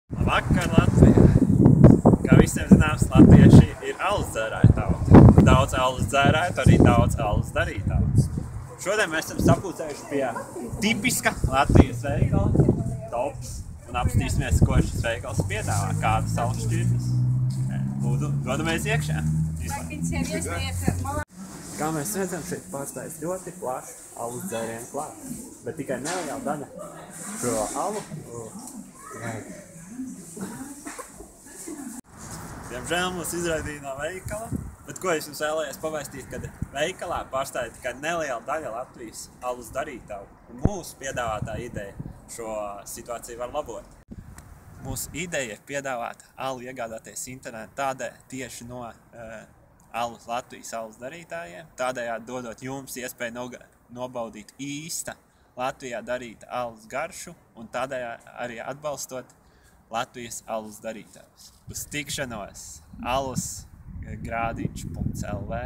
Vakar Latvijā. Kā visiem zināms, latvieši ir alus dzērāji tauta. Daudz alus dzērāji, arī daudz alus darītājus. Šodien mēs esam sapulcējuši pie tipiska Latvijas veikala, Tops, un apstīsimies, ko šis veikals piedāvā, kādas alus šķirnes. Lūdzu, dodamies iekšā. Kā mēs redzam, šeit pārstājas ļoti plašs alus dzērienu klāsts, bet tikai neliela daļa šo alu. Diemžēl mūs izraidīja no veikala, bet ko es jums vēlējos pavēstīt, kad veikalā pārstāja tikai neliela daļa Latvijas alus darītāju, un mūsu piedāvātā ideja šo situāciju var labot. Mūsu ideja ir piedāvāt alu iegādāties internetā tādēļ tieši no Latvijas alus darītājiem, tādējādi dodot jums iespēju nobaudīt īsta Latvijā darīta alus garšu un tādējādi arī atbalstot Latvijas alus darītājus. Uz tikšanos alus grādiņš.lv